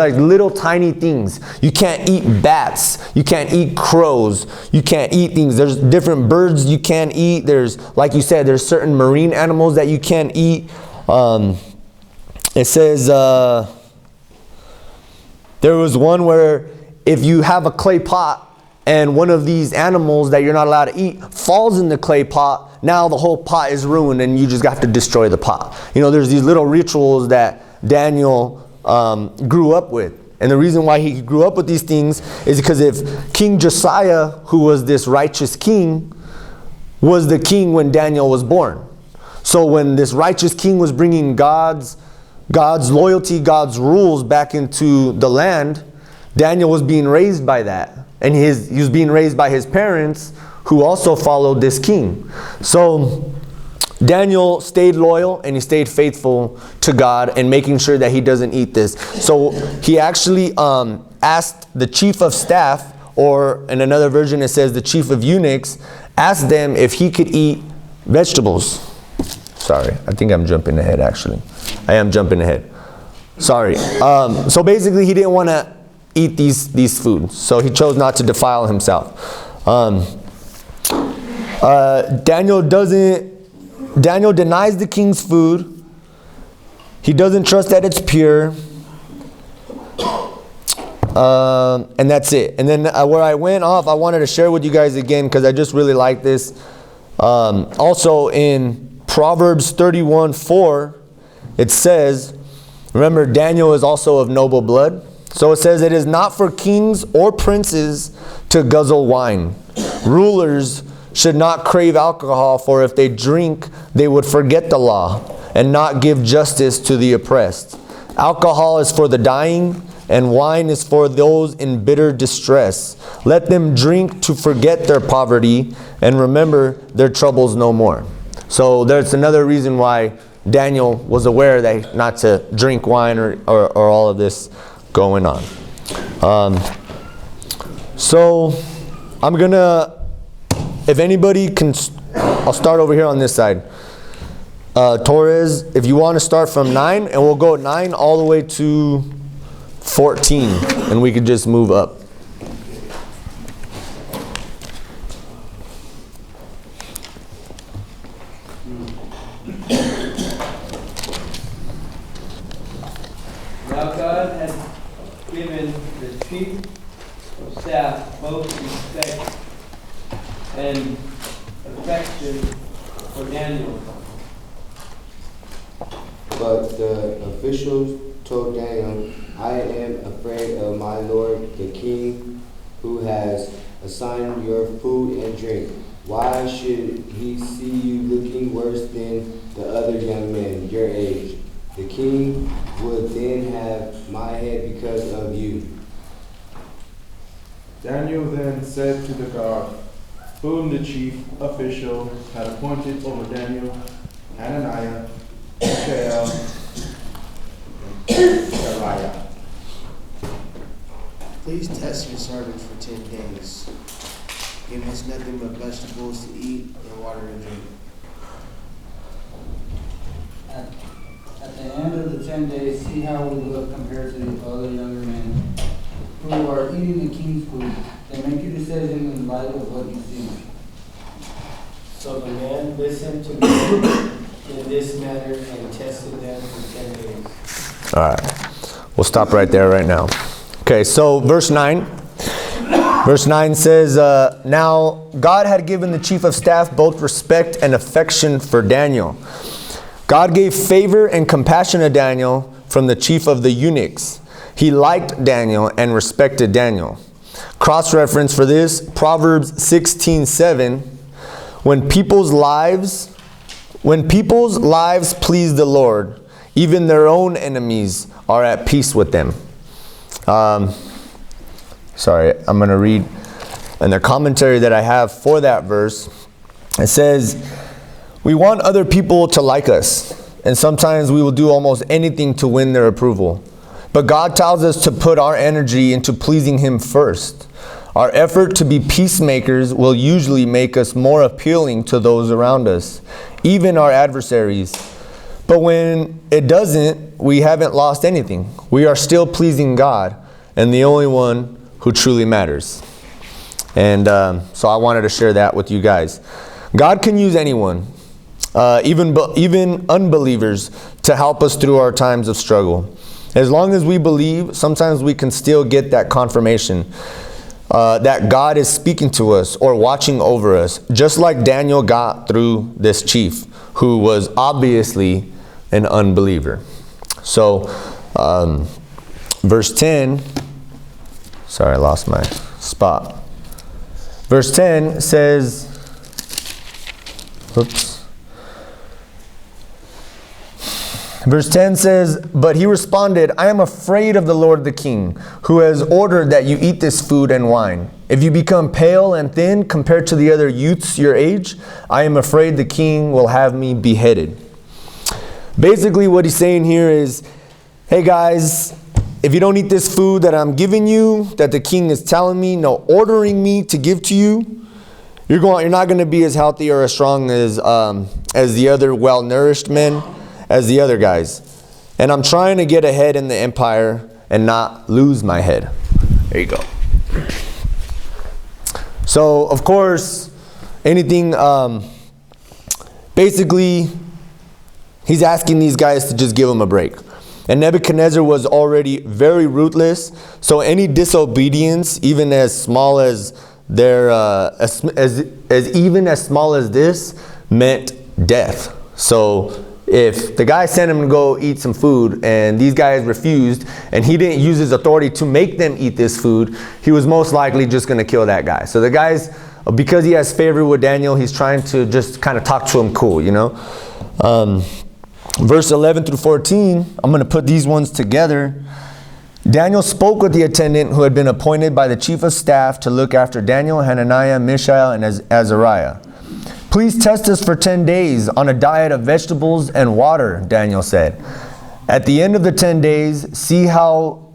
like little tiny things. You can't eat bats. You can't eat crows. You can't eat things. There's different birds you can't eat. There's, like you said, there's certain marine animals that you can't eat. It says there was one where if you have a clay pot and one of these animals that you're not allowed to eat falls in the clay pot, now the whole pot is ruined and you just have to destroy the pot. You know, there's these little rituals that Daniel grew up with. And the reason why he grew up with these things is because if King Josiah, who was this righteous king, was the king when Daniel was born. So when this righteous king was bringing God's loyalty, God's rules back into the land, Daniel was being raised by that. And he was being raised by his parents who also followed this king. So Daniel stayed loyal and he stayed faithful to God and making sure that he doesn't eat this. So he actually asked the chief of staff, or in another version it says the chief of eunuchs, asked them if he could eat vegetables. Sorry, I think I'm jumping ahead actually. I am jumping ahead. Sorry. So basically he didn't want to eat these foods. So he chose not to defile himself. Daniel denies the king's food. He doesn't trust that it's pure. And that's it. And then where I went off, I wanted to share with you guys again because I just really like this. Also in Proverbs 31:4, it says, remember Daniel is also of noble blood. So it says, it is not for kings or princes to guzzle wine. Rulers should not crave alcohol, for if they drink, they would forget the law and not give justice to the oppressed. Alcohol is for the dying, and wine is for those in bitter distress. Let them drink to forget their poverty and remember their troubles no more. So there's another reason why Daniel was aware that not to drink wine or all of this going on. So I'm gonna, if anybody can, I'll start over here on this side. Torres, if you want to start from 9, and we'll go 9 all the way to 14, and we could just move up. Now God had given the chief of staff both respect and affection for Daniel. But the officials told Daniel, I am afraid of my lord the king, who has assigned your food and drink. Why should he see you looking worse than the other young men your age? The king would then have my head because of you. Daniel then said to the guard, whom the chief official had appointed over Daniel, Hananiah, Mishael, and Azariah, please test your servants for 10 days. Give us nothing but vegetables to eat and water to drink. At the end of the 10 days, see how we look compared to the other younger men who are eating the king's food. Then make your decision in light of what you see. So the man listened to them in this manner and tested them for 10 days. All right. We'll stop right there right now. Okay, so verse 9. Verse 9 says, now God had given the chief of staff both respect and affection for Daniel. God gave favor and compassion to Daniel from the chief of the eunuchs. He liked Daniel and respected Daniel. Cross-reference for this, Proverbs 16:7. When people's lives please the Lord, even their own enemies are at peace with them. Sorry, I'm going to read in the commentary that I have for that verse. It says, we want other people to like us, and sometimes we will do almost anything to win their approval. But God tells us to put our energy into pleasing Him first. Our effort to be peacemakers will usually make us more appealing to those around us, even our adversaries. But when it doesn't, we haven't lost anything. We are still pleasing God and the only one who truly matters. And so I wanted to share that with you guys. God can use anyone, even unbelievers, to help us through our times of struggle. As long as we believe, sometimes we can still get that confirmation that God is speaking to us or watching over us, just like Daniel got through this chief who was obviously an unbeliever. So, verse 10, sorry, I lost my spot. Verse 10 says, Verse 10 says, but he responded, I am afraid of the Lord the king, who has ordered that you eat this food and wine. If you become pale and thin compared to the other youths your age, I am afraid the king will have me beheaded. Basically what he's saying here is, hey guys, if you don't eat this food that I'm giving you, that the king is telling me, no, ordering me to give to you, you're not going to be as healthy or as strong as the other well-nourished men, as the other guys. And I'm trying to get ahead in the empire and not lose my head. There you go. So, of course, anything, basically, he's asking these guys to just give him a break. And Nebuchadnezzar was already very ruthless, so any disobedience, even as small as their, even as small as this, meant death. So if the guy sent him to go eat some food and these guys refused and he didn't use his authority to make them eat this food, he was most likely just going to kill that guy. So the guy's, because he has favor with Daniel, he's trying to just kind of talk to him cool, you know. Verse 11 through 14, I'm going to put these ones together. Daniel spoke with the attendant who had been appointed by the chief of staff to look after Daniel, Hananiah, Mishael, and Azariah. Please test us for 10 days on a diet of vegetables and water, Daniel said. At the end of the 10 days, see how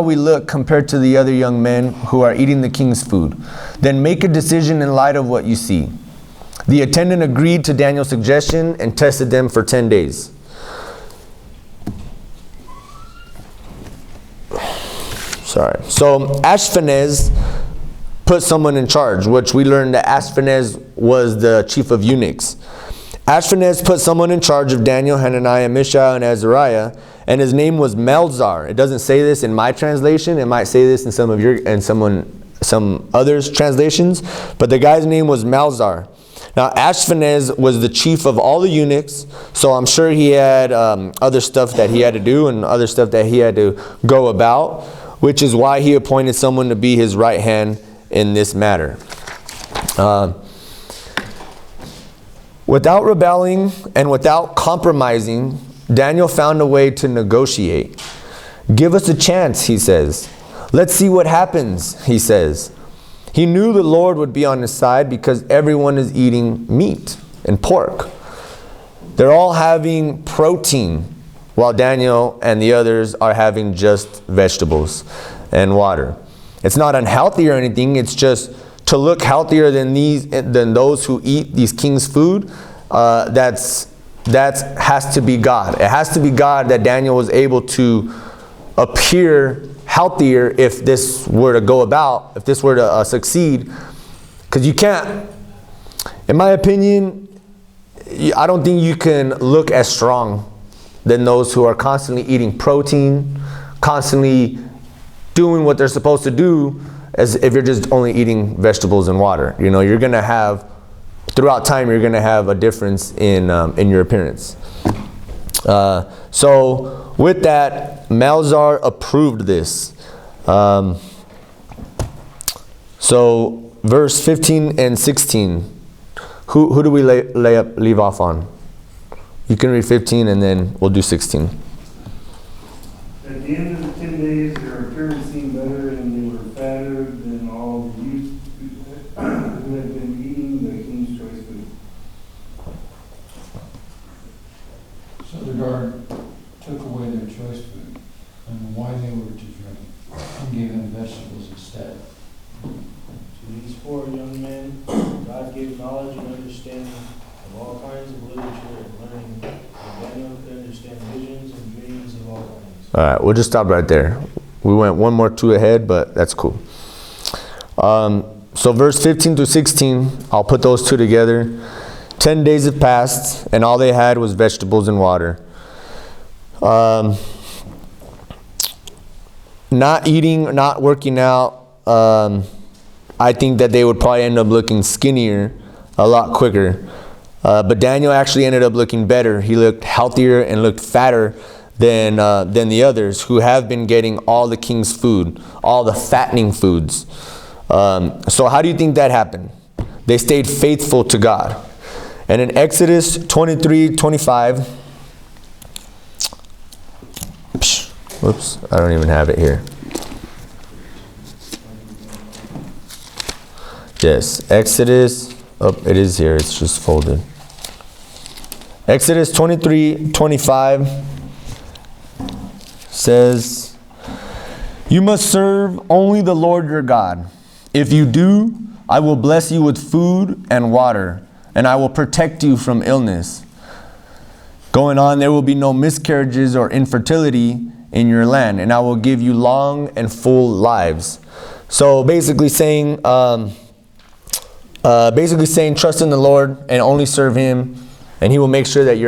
we look compared to the other young men who are eating the king's food. Then make a decision in light of what you see. The attendant agreed to Daniel's suggestion and tested them for 10 days. Sorry. So Ashpenaz put someone in charge, which we learned that Ashpenaz was the chief of eunuchs. Ashpenaz put someone in charge of Daniel, Hananiah, Mishael, and Azariah, and his name was Melzar. It doesn't say this in my translation. It might say this in some of your and some others' translations, but the guy's name was Melzar. Now, Ashpenaz was the chief of all the eunuchs, so I'm sure he had other stuff that he had to do and other stuff that he had to go about, which is why he appointed someone to be his right hand in this matter. Without rebelling and without compromising, Daniel found a way to negotiate. Give us a chance, he says. Let's see what happens, he says. He knew the Lord would be on his side because everyone is eating meat and pork. They're all having protein, while Daniel and the others are having just vegetables and water. It's not unhealthy or anything. It's just to look healthier than those who eat these king's food. That has to be God. It has to be God that Daniel was able to appear healthier if this were to go about, if this were to succeed. Because you can't, in my opinion, I don't think you can look as strong than those who are constantly eating protein, constantly doing what they're supposed to do, as if you're just only eating vegetables and water. You know, you're going to have, throughout time, you're going to have a difference in your appearance. So with that, Melzar approved this. So verse 15 and 16, who do we leave off on? You can read 15 and then we'll do 16. At the end of the 10 days, their appearance seemed better, and they were fatter than all the youths who had been eating the king's choice food. So the guard took away their choice food and the wine they were to drink and gave them vegetables instead. To these four young men, God gave knowledge and understanding of all kinds of literature and learning, and Daniel could understand visions and dreams of all kinds. All right, we'll just stop right there. We went 1 or 2 ahead, but that's cool. So verse 15 to 16, I'll put those two together. 10 days have passed, and all they had was vegetables and water. Not eating, not working out, I think that they would probably end up looking skinnier a lot quicker. But Daniel actually ended up looking better. He looked healthier and looked fatter than the others who have been getting all the king's food, all the fattening foods. So how do you think that happened? They stayed faithful to God. And in Exodus 23:25, whoops, I don't even have it here. Yes, Exodus, oh, it is here, it's just folded. Exodus 23:25 says, "You must serve only the Lord your God. If you do, I will bless you with food and water, and I will protect you from illness. Going on, there will be no miscarriages or infertility in your land, and I will give you long and full lives." So basically saying trust in the Lord and only serve Him, and He will make sure that you're